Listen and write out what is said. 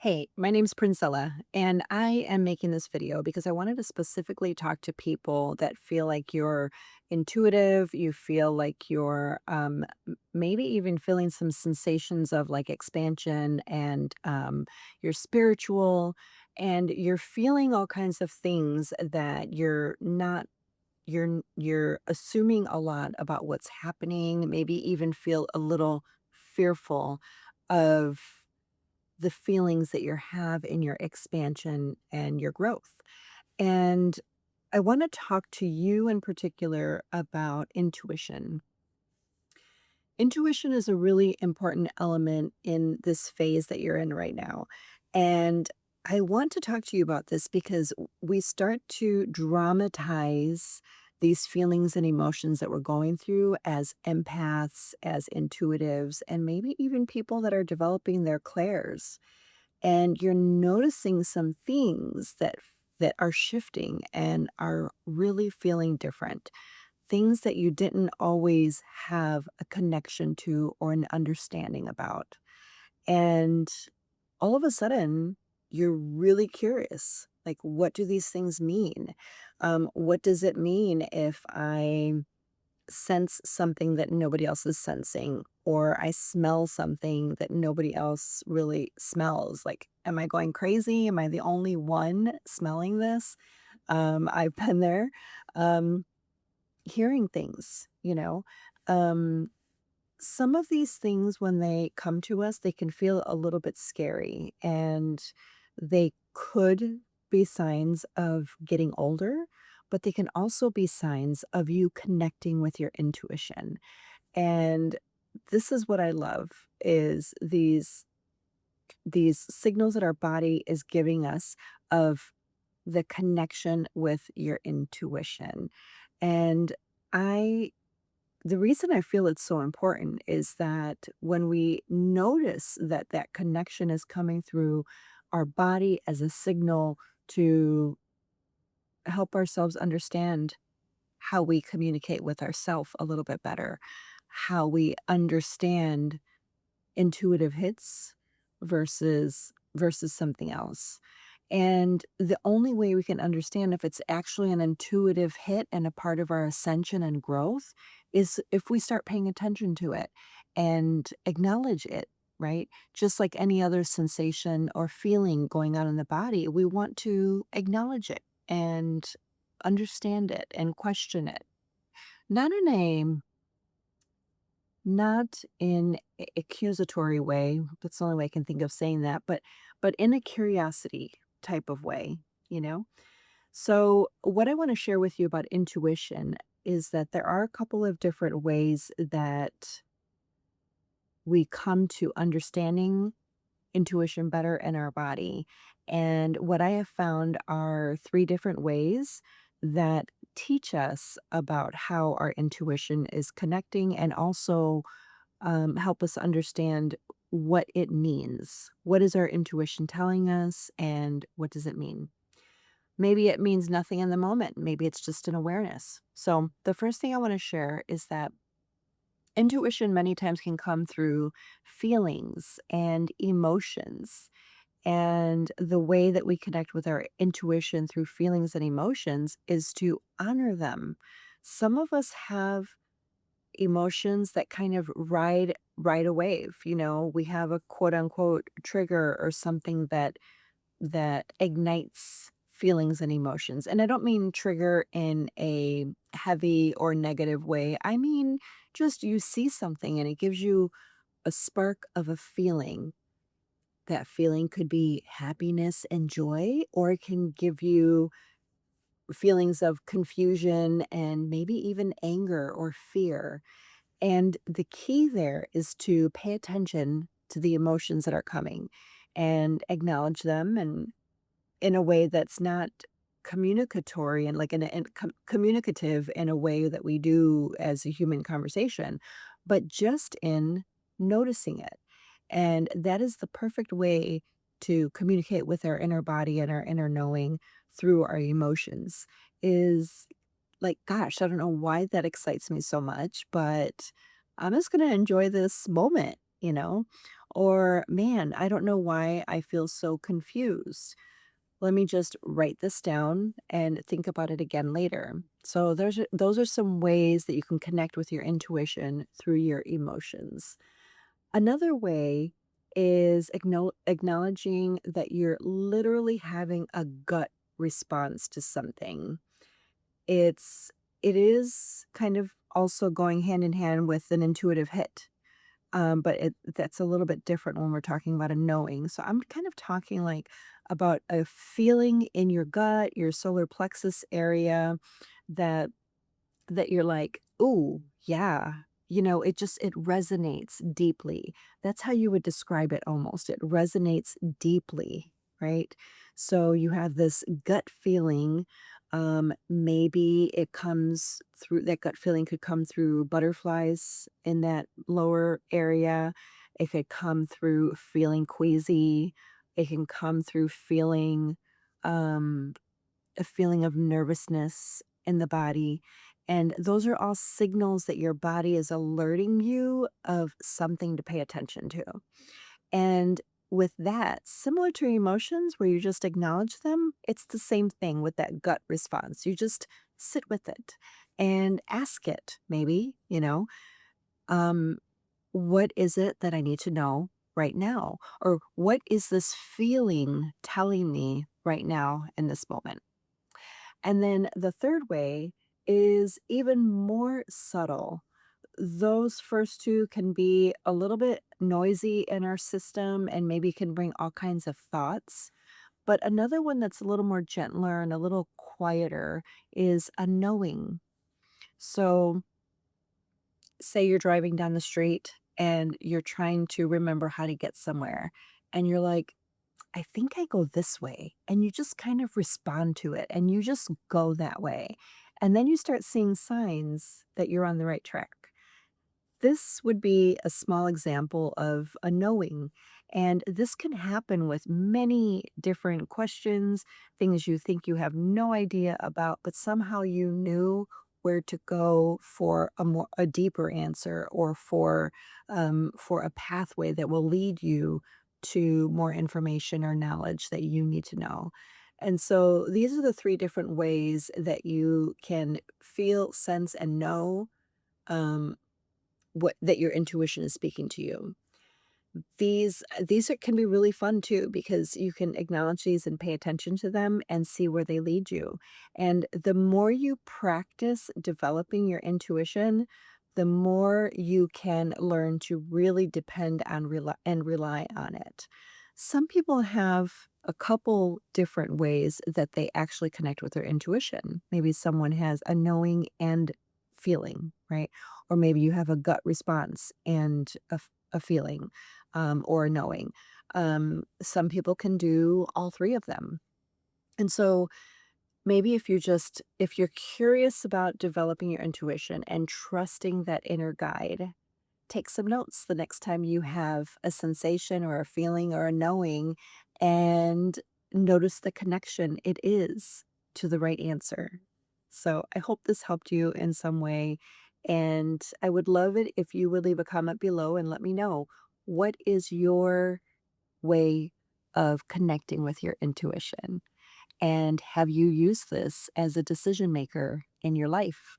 Hey, my name's Princella, and I am making this video because I wanted to specifically talk to people that feel like you're intuitive, you feel like you're maybe even feeling some sensations of like expansion and you're spiritual and you're feeling all kinds of things that you're not you're assuming a lot about what's happening, maybe even feel a little fearful of the feelings that you have in your expansion and your growth. And I want to talk to you in particular about intuition. Intuition is a really important element in this phase that you're in right now. And I want to talk to you about this because we start to dramatize these feelings and emotions that we're going through as empaths, as intuitives, and maybe even people that are developing their clairs, and you're noticing some things that are shifting and are really feeling different, things that you didn't always have a connection to or an understanding about. And all of a sudden you're really curious, like, what do these things mean? What does it mean if I sense something that nobody else is sensing, or I smell something that nobody else really smells? Like, am I going crazy? Am I the only one smelling this? I've been there. Um, Hearing things, Um, some of these things, when they come to us, they can feel a little bit scary, and they could be signs of getting older, but they can also be signs of you connecting with your intuition. And this is what I love, is these signals that our body is giving us of the connection with your intuition. And I the reason I feel it's so important is that when we notice that that connection is coming through our body as a signal to help ourselves understand how we communicate with ourself a little bit better, how we understand intuitive hits versus something else. And the only way we can understand if it's actually an intuitive hit and a part of our ascension and growth is if we start paying attention to it and acknowledge it, right? Just like any other sensation or feeling going on in the body, we want to acknowledge it and understand it and question it. Not in a not in accusatory way, that's the only way I can think of saying that, but in a curiosity type of way, you know? So, what I wanna share with you about intuition is that there are a couple of different ways that we come to understanding intuition better in our body. And what I have found are 3 different ways that teach us about how our intuition is connecting, and also help us understand what it means. What is our intuition telling us, and what does it mean? Maybe it means nothing in the moment. Maybe it's just an awareness. So, the first thing I want to share is that intuition many times can come through feelings and emotions. And the way that we connect with our intuition through feelings and emotions is to honor them. Some of us have emotions that kind of ride a wave. We have a quote unquote trigger or something that ignites feelings and emotions. And I don't mean trigger in a heavy or negative way. I mean, just you see something and it gives you a spark of a feeling. That feeling could be happiness and joy, or it can give you feelings of confusion and maybe even anger or fear. And the key there is to pay attention to the emotions that are coming and acknowledge them, and in a way that's not communicatory, and like communicative in a way that we do as a human conversation, but just in noticing it. And that is the perfect way to communicate with our inner body and our inner knowing through our emotions. Is like, gosh, I don't know why that excites me so much, but I'm just going to enjoy this moment. Or, man, I don't know why I feel so confused. Let me just write this down and think about it again later. So those are some ways that you can connect with your intuition through your emotions. Another way is acknowledging that you're literally having a gut response to something. It's it is kind of also going hand in hand with an intuitive hit. But that's a little bit different when we're talking about a knowing. So I'm kind of talking like about a feeling in your gut, your solar plexus area that you're like, "Ooh, yeah." It resonates deeply. That's how you would describe it almost. It resonates deeply, right? So you have this gut feeling. Maybe it comes through that gut feeling could come through butterflies in that lower area. It could come through feeling queasy. It can come through feeling um a feeling of nervousness in the body. And those are all signals that your body is alerting you of something to pay attention to. And with that, similar to emotions where you just acknowledge them, it's the same thing with that gut response. You just sit with it and ask it, maybe, um, what is it that I need to know right now? Or what is this feeling telling me right now in this moment? And then the third way is even more subtle. Those first two can be a little bit noisy in our system and maybe can bring all kinds of thoughts. But another one that's a little more gentler and a little quieter is a knowing. So, say you're driving down the street and you're trying to remember how to get somewhere, and you're like, I think I go this way. And you just kind of respond to it and you just go that way. And then you start seeing signs that you're on the right track. This would be a small example of a knowing. And this can happen with many different questions, things you think you have no idea about, but somehow you knew where to go for a deeper answer or for a pathway that will lead you to more information or knowledge that you need to know. And so these are the three different ways that you can feel, sense, and know um, what that your intuition is speaking to you. Can be really fun too because you can acknowledge these and pay attention to them and see where they lead you. And the more you practice developing your intuition, the more you can learn to really depend on rely on it. Some people have a couple different ways that they actually connect with their intuition. Maybe someone has a knowing and feeling, right? Or maybe you have a gut response and a feeling or knowing. Some people can do all three of them. And so maybe if you're curious about developing your intuition and trusting that inner guide, take some notes the next time you have a sensation or a feeling or a knowing and notice the connection it is to the right answer. So I hope this helped you in some way. And I would love it if you would leave a comment below and let me know what is your way of connecting with your intuition? And have you used this as a decision maker in your life?